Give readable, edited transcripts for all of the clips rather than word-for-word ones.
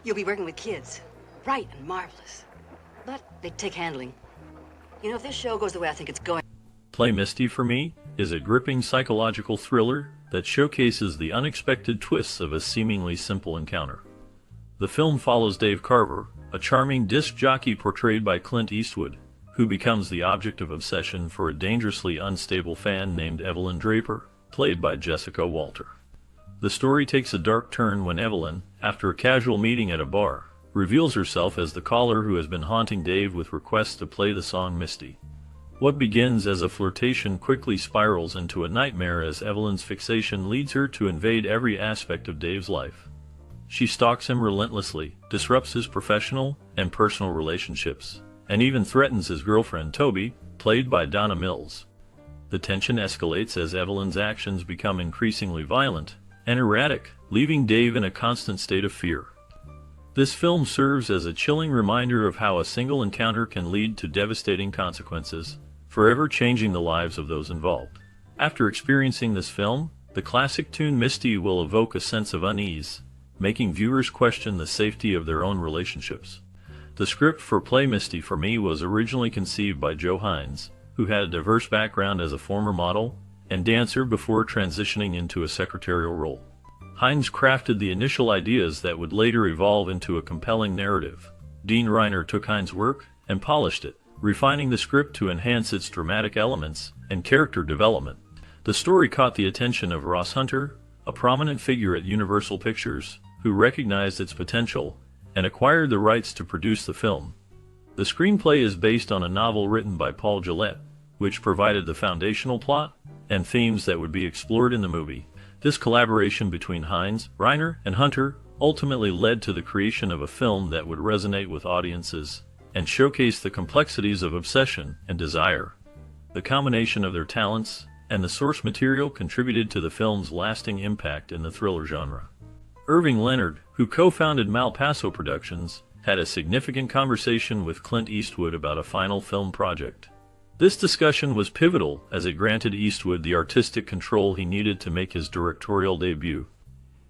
You'll be working with kids. Bright and marvelous. But they take handling. You know, if this show goes the way I think it's going... Play Misty for Me is a gripping psychological thriller that showcases the unexpected twists of a seemingly simple encounter. The film follows Dave Carver, a charming disc jockey portrayed by Clint Eastwood, who becomes the object of obsession for a dangerously unstable fan named Evelyn Draper, played by Jessica Walter. The story takes a dark turn when Evelyn, after a casual meeting at a bar, reveals herself as the caller who has been haunting Dave with requests to play the song Misty. What begins as a flirtation quickly spirals into a nightmare as Evelyn's fixation leads her to invade every aspect of Dave's life. She stalks him relentlessly, disrupts his professional and personal relationships, and even threatens his girlfriend Toby, played by Donna Mills. The tension escalates as Evelyn's actions become increasingly violent and erratic, leaving Dave in a constant state of fear. This film serves as a chilling reminder of how a single encounter can lead to devastating consequences, forever changing the lives of those involved. After experiencing this film, the classic tune Misty will evoke a sense of unease, making viewers question the safety of their own relationships. The script for Play Misty for Me was originally conceived by Joe Hines, who had a diverse background as a former model and dancer before transitioning into a secretarial role. Hines crafted the initial ideas that would later evolve into a compelling narrative. Dean Reiner took Hines' work and polished it, refining the script to enhance its dramatic elements and character development. The story caught the attention of Ross Hunter, a prominent figure at Universal Pictures, who recognized its potential and acquired the rights to produce the film. The screenplay is based on a novel written by Paul Gillette, which provided the foundational plot and themes that would be explored in the movie. This collaboration between Hines, Reiner, and Hunter ultimately led to the creation of a film that would resonate with audiences and showcase the complexities of obsession and desire. The combination of their talents and the source material contributed to the film's lasting impact in the thriller genre. Irving Leonard, who co-founded Malpaso Productions, had a significant conversation with Clint Eastwood about a final film project. This discussion was pivotal as it granted Eastwood the artistic control he needed to make his directorial debut.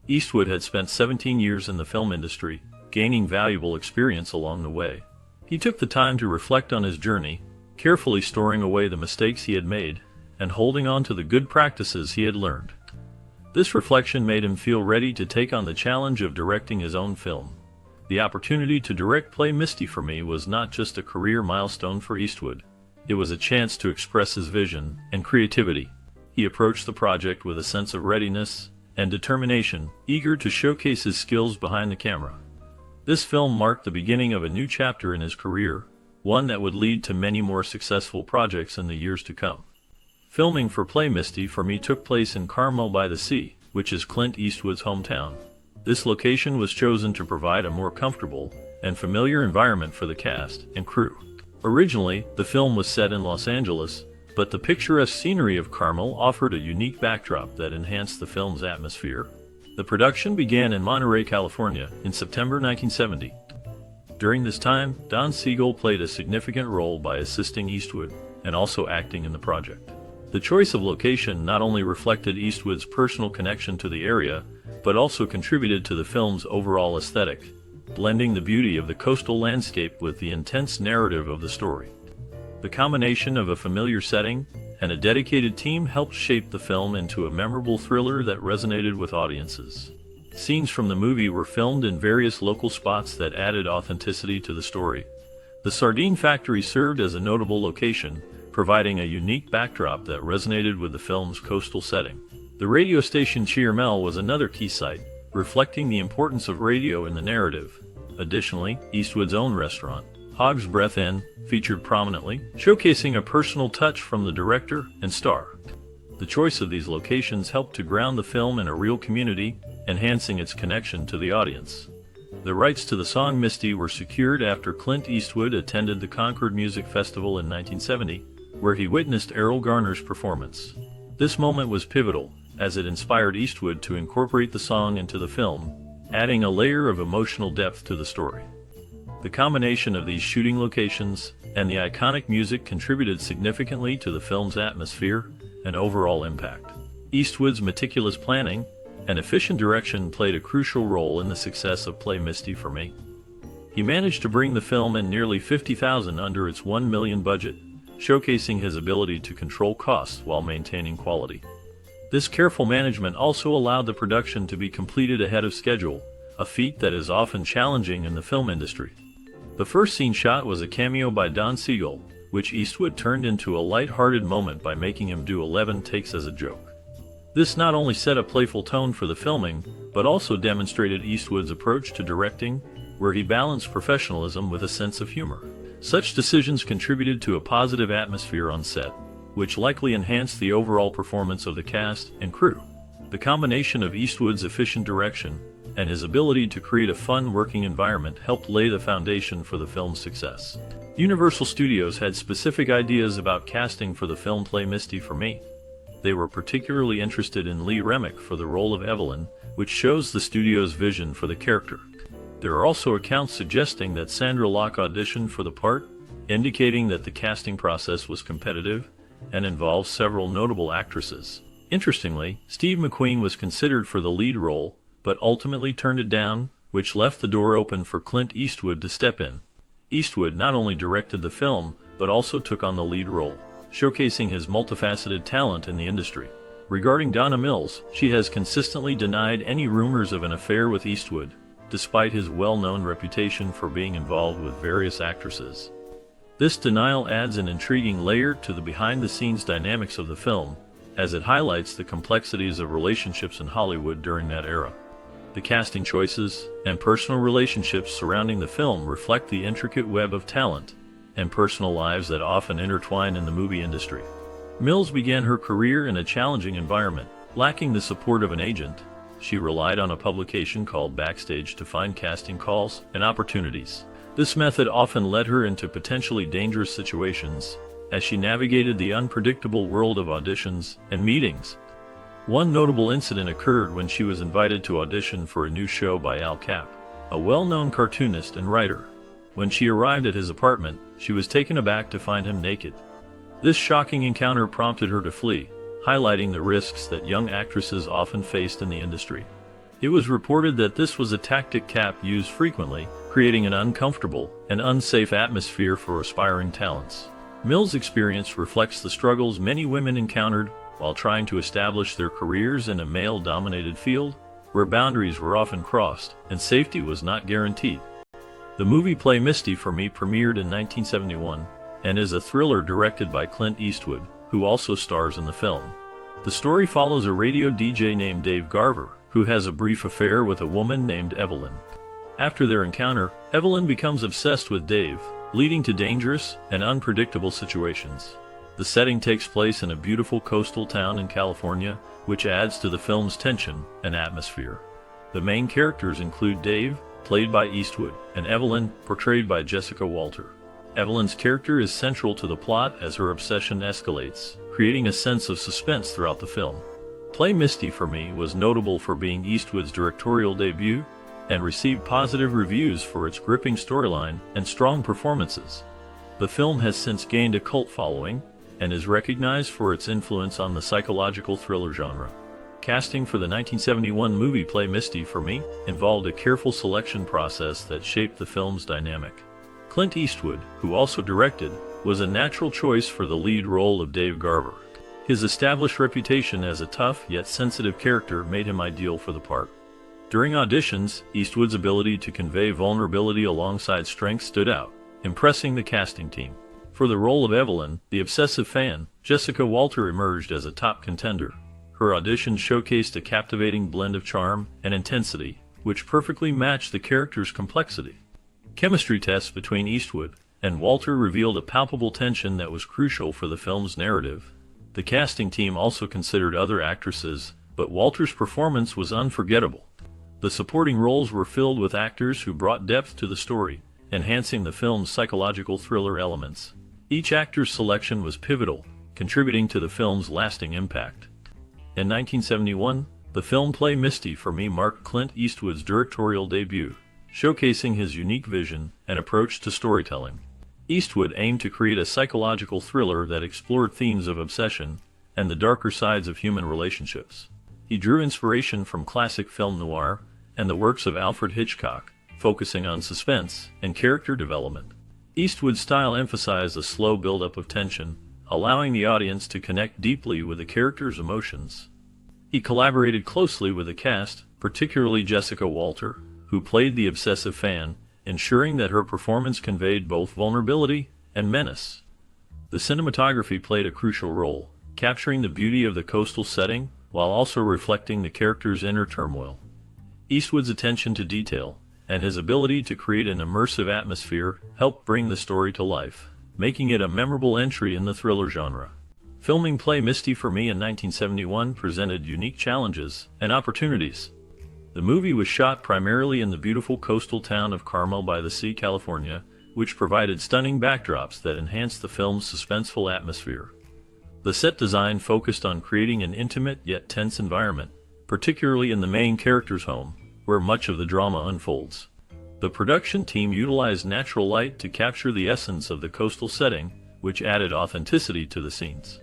Eastwood had spent 17 years in the film industry, gaining valuable experience along the way. He took the time to reflect on his journey, carefully storing away the mistakes he had made and holding on to the good practices he had learned. This reflection made him feel ready to take on the challenge of directing his own film. The opportunity to direct Play Misty for Me was not just a career milestone for Eastwood. It was a chance to express his vision and creativity. He approached the project with a sense of readiness and determination, eager to showcase his skills behind the camera. This film marked the beginning of a new chapter in his career, one that would lead to many more successful projects in the years to come. Filming for Play Misty for Me took place in Carmel by the Sea, which is Clint Eastwood's hometown. This location was chosen to provide a more comfortable and familiar environment for the cast and crew. Originally, the film was set in Los Angeles, but the picturesque scenery of Carmel offered a unique backdrop that enhanced the film's atmosphere. The production began in Monterey, California, in September 1970. During this time, Don Siegel played a significant role by assisting Eastwood and also acting in the project. The choice of location not only reflected Eastwood's personal connection to the area, but also contributed to the film's overall aesthetic, blending the beauty of the coastal landscape with the intense narrative of the story. The combination of a familiar setting and a dedicated team helped shape the film into a memorable thriller that resonated with audiences. Scenes from the movie were filmed in various local spots that added authenticity to the story. The sardine factory served as a notable location, providing a unique backdrop that resonated with the film's coastal setting. The radio station Chiarmel was another key site, reflecting the importance of radio in the narrative. Additionally, Eastwood's own restaurant, Hog's Breath Inn, featured prominently, showcasing a personal touch from the director and star. The choice of these locations helped to ground the film in a real community, enhancing its connection to the audience. The rights to the song Misty were secured after Clint Eastwood attended the Concord Music Festival in 1970, where he witnessed Errol Garner's performance. This moment was pivotal, as it inspired Eastwood to incorporate the song into the film, adding a layer of emotional depth to the story. The combination of these shooting locations and the iconic music contributed significantly to the film's atmosphere and overall impact. Eastwood's meticulous planning and efficient direction played a crucial role in the success of Play Misty for Me. He managed to bring the film in nearly $50,000 under its $1 million budget, showcasing his ability to control costs while maintaining quality. This careful management also allowed the production to be completed ahead of schedule, a feat that is often challenging in the film industry. The first scene shot was a cameo by Don Siegel, which Eastwood turned into a light-hearted moment by making him do 11 takes as a joke. This not only set a playful tone for the filming, but also demonstrated Eastwood's approach to directing, where he balanced professionalism with a sense of humor. Such decisions contributed to a positive atmosphere on set, which likely enhanced the overall performance of the cast and crew. The combination of Eastwood's efficient direction and his ability to create a fun working environment helped lay the foundation for the film's success. Universal Studios had specific ideas about casting for the film Play Misty for Me. They were particularly interested in Lee Remick for the role of Evelyn, which shows the studio's vision for the character. There are also accounts suggesting that Sandra Locke auditioned for the part, indicating that the casting process was competitive and involved several notable actresses. Interestingly, Steve McQueen was considered for the lead role, but ultimately turned it down, which left the door open for Clint Eastwood to step in. Eastwood not only directed the film, but also took on the lead role, showcasing his multifaceted talent in the industry. Regarding Donna Mills, she has consistently denied any rumors of an affair with Eastwood, despite his well-known reputation for being involved with various actresses. This denial adds an intriguing layer to the behind-the-scenes dynamics of the film, as it highlights the complexities of relationships in Hollywood during that era. The casting choices and personal relationships surrounding the film reflect the intricate web of talent and personal lives that often intertwine in the movie industry. Mills began her career in a challenging environment. Lacking the support of an agent, she relied on a publication called Backstage to find casting calls and opportunities. This method often led her into potentially dangerous situations as she navigated the unpredictable world of auditions and meetings. One notable incident occurred when she was invited to audition for a new show by Al Capp, a well-known cartoonist and writer. When she arrived at his apartment, she was taken aback to find him naked. This shocking encounter prompted her to flee, highlighting the risks that young actresses often faced in the industry. It was reported that this was a tactic Capp used frequently, creating an uncomfortable and unsafe atmosphere for aspiring talents. Mills' experience reflects the struggles many women encountered while trying to establish their careers in a male-dominated field, where boundaries were often crossed and safety was not guaranteed. The movie Play Misty for Me premiered in 1971 and is a thriller directed by Clint Eastwood, who also stars in the film. The story follows a radio DJ named Dave Garver, who has a brief affair with a woman named Evelyn. After their encounter, Evelyn becomes obsessed with Dave, leading to dangerous and unpredictable situations. The setting takes place in a beautiful coastal town in California, which adds to the film's tension and atmosphere. The main characters include Dave, played by Eastwood, and Evelyn, portrayed by Jessica Walter. Evelyn's character is central to the plot as her obsession escalates, creating a sense of suspense throughout the film. Play Misty for Me was notable for being Eastwood's directorial debut and received positive reviews for its gripping storyline and strong performances. The film has since gained a cult following and is recognized for its influence on the psychological thriller genre. Casting for the 1971 movie Play Misty for Me involved a careful selection process that shaped the film's dynamic. Clint Eastwood, who also directed, was a natural choice for the lead role of Dave Garver. His established reputation as a tough yet sensitive character made him ideal for the part. During auditions, Eastwood's ability to convey vulnerability alongside strength stood out, impressing the casting team. For the role of Evelyn, the obsessive fan, Jessica Walter emerged as a top contender. Her audition showcased a captivating blend of charm and intensity, which perfectly matched the character's complexity. Chemistry tests between Eastwood and Walter revealed a palpable tension that was crucial for the film's narrative. The casting team also considered other actresses, but Walter's performance was unforgettable. The supporting roles were filled with actors who brought depth to the story, enhancing the film's psychological thriller elements. Each actor's selection was pivotal, contributing to the film's lasting impact. In 1971, the film Play Misty for Me marked Clint Eastwood's directorial debut, showcasing his unique vision and approach to storytelling. Eastwood aimed to create a psychological thriller that explored themes of obsession and the darker sides of human relationships. He drew inspiration from classic film noir and the works of Alfred Hitchcock, focusing on suspense and character development. Eastwood's style emphasized a slow buildup of tension, allowing the audience to connect deeply with the characters' emotions. He collaborated closely with the cast, particularly Jessica Walter, who played the obsessive fan, ensuring that her performance conveyed both vulnerability and menace. The cinematography played a crucial role, capturing the beauty of the coastal setting while also reflecting the characters' inner turmoil. Eastwood's attention to detail and his ability to create an immersive atmosphere helped bring the story to life, making it a memorable entry in the thriller genre. Filming Play Misty for Me in 1971 presented unique challenges and opportunities. The movie was shot primarily in the beautiful coastal town of Carmel by the Sea, California, which provided stunning backdrops that enhanced the film's suspenseful atmosphere. The set design focused on creating an intimate yet tense environment, particularly in the main character's home, where much of the drama unfolds. The production team utilized natural light to capture the essence of the coastal setting, which added authenticity to the scenes.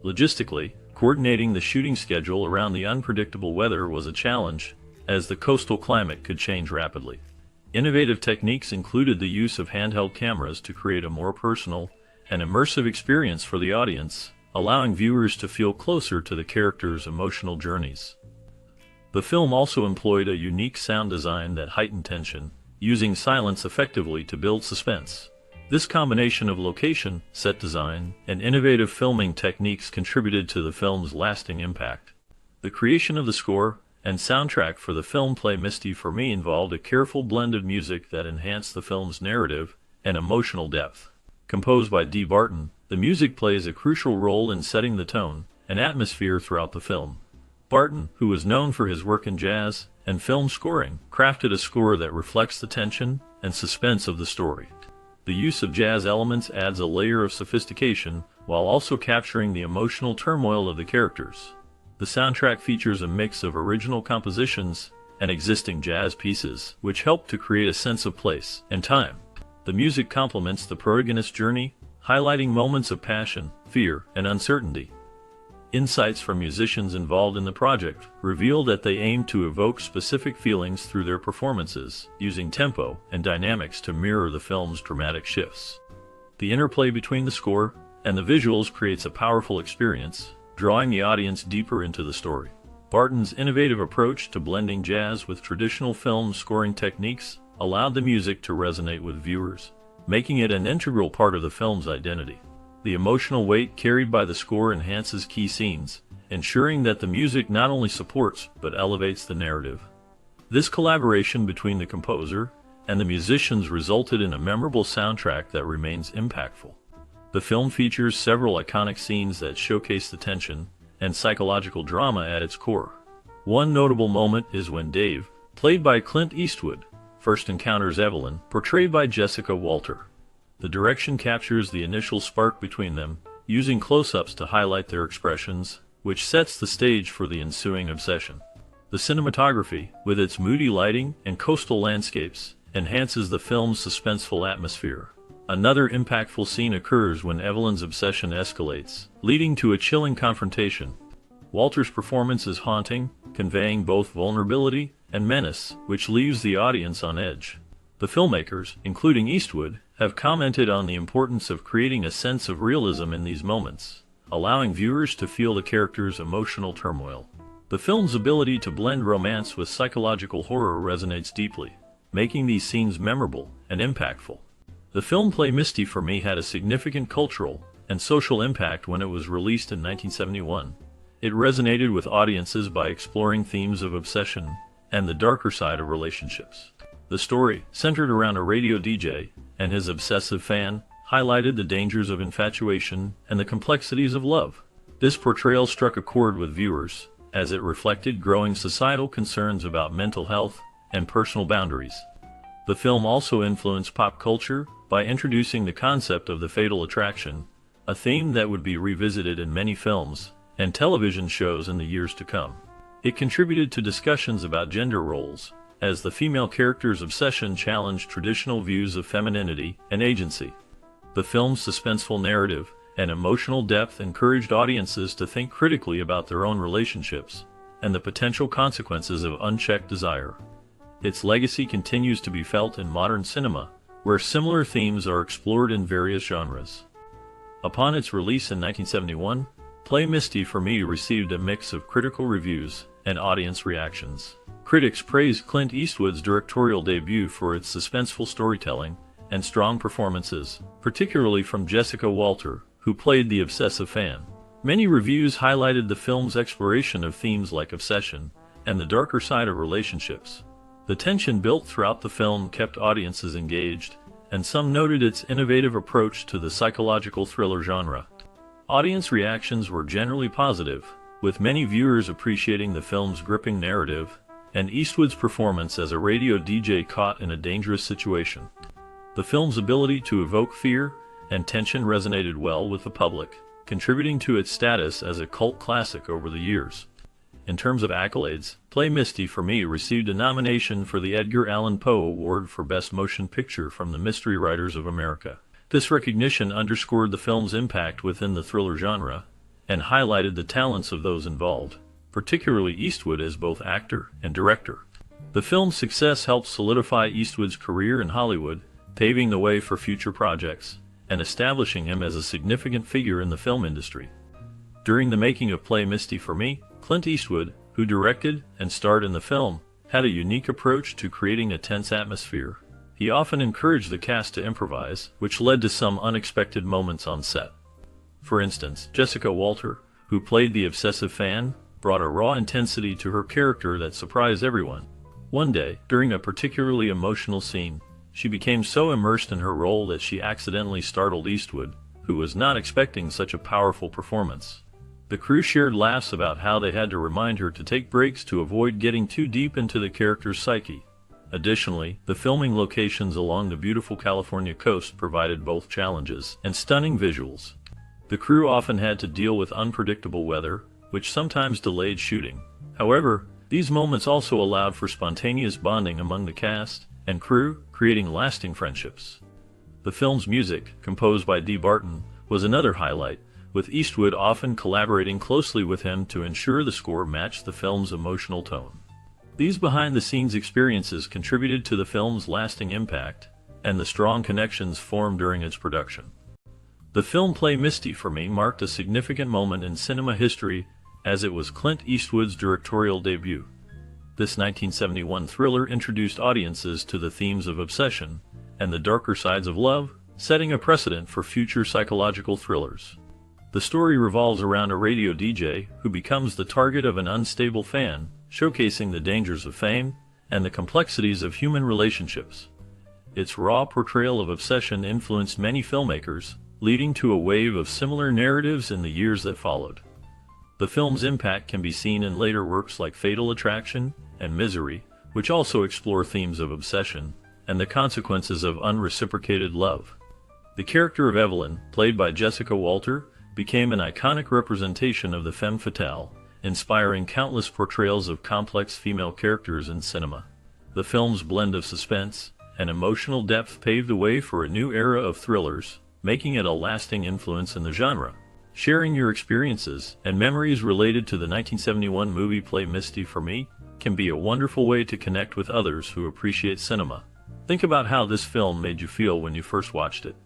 Logistically, coordinating the shooting schedule around the unpredictable weather was a challenge, as the coastal climate could change rapidly. Innovative techniques included the use of handheld cameras to create a more personal and immersive experience for the audience, allowing viewers to feel closer to the characters' emotional journeys. The film also employed a unique sound design that heightened tension, using silence effectively to build suspense. This combination of location, set design, and innovative filming techniques contributed to the film's lasting impact. The creation of the score and soundtrack for the film Play Misty for Me involved a careful blend of music that enhanced the film's narrative and emotional depth. Composed by D. Barton, the music plays a crucial role in setting the tone and atmosphere throughout the film. Barton, who was known for his work in jazz and film scoring, crafted a score that reflects the tension and suspense of the story. The use of jazz elements adds a layer of sophistication while also capturing the emotional turmoil of the characters. The soundtrack features a mix of original compositions and existing jazz pieces, which help to create a sense of place and time. The music complements the protagonist's journey, highlighting moments of passion, fear, and uncertainty. Insights from musicians involved in the project reveal that they aim to evoke specific feelings through their performances, using tempo and dynamics to mirror the film's dramatic shifts. The interplay between the score and the visuals creates a powerful experience, drawing the audience deeper into the story. Barton's innovative approach to blending jazz with traditional film scoring techniques allowed the music to resonate with viewers, making it an integral part of the film's identity. The emotional weight carried by the score enhances key scenes, ensuring that the music not only supports but elevates the narrative. This collaboration between the composer and the musicians resulted in a memorable soundtrack that remains impactful. The film features several iconic scenes that showcase the tension and psychological drama at its core. One notable moment is when Dave, played by Clint Eastwood, first encounters Evelyn, portrayed by Jessica Walter. The direction captures the initial spark between them, using close-ups to highlight their expressions, which sets the stage for the ensuing obsession. The cinematography, with its moody lighting and coastal landscapes, enhances the film's suspenseful atmosphere. Another impactful scene occurs when Evelyn's obsession escalates, leading to a chilling confrontation. Walter's performance is haunting, conveying both vulnerability and menace, which leaves the audience on edge. The filmmakers, including Eastwood, have commented on the importance of creating a sense of realism in these moments, allowing viewers to feel the characters' emotional turmoil. The film's ability to blend romance with psychological horror resonates deeply, making these scenes memorable and impactful. The film Play Misty for Me had a significant cultural and social impact when it was released in 1971. It resonated with audiences by exploring themes of obsession and the darker side of relationships. The story, centered around a radio DJ and his obsessive fan, highlighted the dangers of infatuation and the complexities of love. This portrayal struck a chord with viewers, as it reflected growing societal concerns about mental health and personal boundaries. The film also influenced pop culture by introducing the concept of the fatal attraction, a theme that would be revisited in many films and television shows in the years to come. It contributed to discussions about gender roles, as the female character's obsession challenged traditional views of femininity and agency. The film's suspenseful narrative and emotional depth encouraged audiences to think critically about their own relationships and the potential consequences of unchecked desire. Its legacy continues to be felt in modern cinema, where similar themes are explored in various genres. Upon its release in 1971, Play Misty for Me received a mix of critical reviews and audience reactions. Critics praised Clint Eastwood's directorial debut for its suspenseful storytelling and strong performances, particularly from Jessica Walter, who played the obsessive fan. Many reviews highlighted the film's exploration of themes like obsession and the darker side of relationships. The tension built throughout the film kept audiences engaged, and some noted its innovative approach to the psychological thriller genre. Audience reactions were generally positive, with many viewers appreciating the film's gripping narrative and Eastwood's performance as a radio DJ caught in a dangerous situation. The film's ability to evoke fear and tension resonated well with the public, contributing to its status as a cult classic over the years. In terms of accolades, Play Misty for Me received a nomination for the Edgar Allan Poe Award for Best Motion Picture from the Mystery Writers of America. This recognition underscored the film's impact within the thriller genre and highlighted the talents of those involved, particularly Eastwood as both actor and director. The film's success helped solidify Eastwood's career in Hollywood, paving the way for future projects and establishing him as a significant figure in the film industry. During the making of Play Misty for Me, Clint Eastwood, who directed and starred in the film, had a unique approach to creating a tense atmosphere. He often encouraged the cast to improvise, which led to some unexpected moments on set. For instance, Jessica Walter, who played the obsessive fan, brought a raw intensity to her character that surprised everyone. One day, during a particularly emotional scene, she became so immersed in her role that she accidentally startled Eastwood, who was not expecting such a powerful performance. The crew shared laughs about how they had to remind her to take breaks to avoid getting too deep into the character's psyche. Additionally, the filming locations along the beautiful California coast provided both challenges and stunning visuals. The crew often had to deal with unpredictable weather, which sometimes delayed shooting. However, these moments also allowed for spontaneous bonding among the cast and crew, creating lasting friendships. The film's music, composed by D. Barton, was another highlight, with Eastwood often collaborating closely with him to ensure the score matched the film's emotional tone. These behind-the-scenes experiences contributed to the film's lasting impact and the strong connections formed during its production. The film Play Misty for Me marked a significant moment in cinema history as it was Clint Eastwood's directorial debut. This 1971 thriller introduced audiences to the themes of obsession and the darker sides of love, setting a precedent for future psychological thrillers. The story revolves around a radio DJ who becomes the target of an unstable fan, showcasing the dangers of fame and the complexities of human relationships. Its raw portrayal of obsession influenced many filmmakers, leading to a wave of similar narratives in the years that followed. The film's impact can be seen in later works like Fatal Attraction and Misery, which also explore themes of obsession and the consequences of unreciprocated love. The character of Evelyn, played by Jessica Walter, became an iconic representation of the femme fatale, inspiring countless portrayals of complex female characters in cinema. The film's blend of suspense and emotional depth paved the way for a new era of thrillers, making it a lasting influence in the genre. Sharing your experiences and memories related to the 1971 movie Play Misty for Me can be a wonderful way to connect with others who appreciate cinema. Think about how this film made you feel when you first watched it.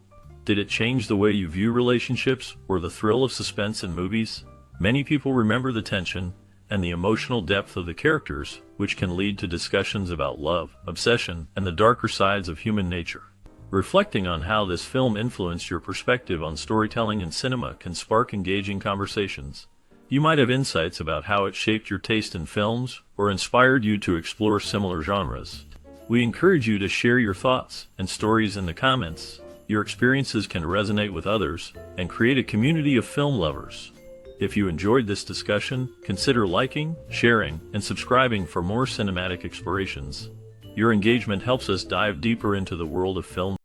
Did it change the way you view relationships or the thrill of suspense in movies? Many people remember the tension and the emotional depth of the characters, which can lead to discussions about love, obsession, and the darker sides of human nature. Reflecting on how this film influenced your perspective on storytelling and cinema can spark engaging conversations. You might have insights about how it shaped your taste in films or inspired you to explore similar genres. We encourage you to share your thoughts and stories in the comments. Your experiences can resonate with others and create a community of film lovers. If you enjoyed this discussion, consider liking, sharing, and subscribing for more cinematic explorations. Your engagement helps us dive deeper into the world of film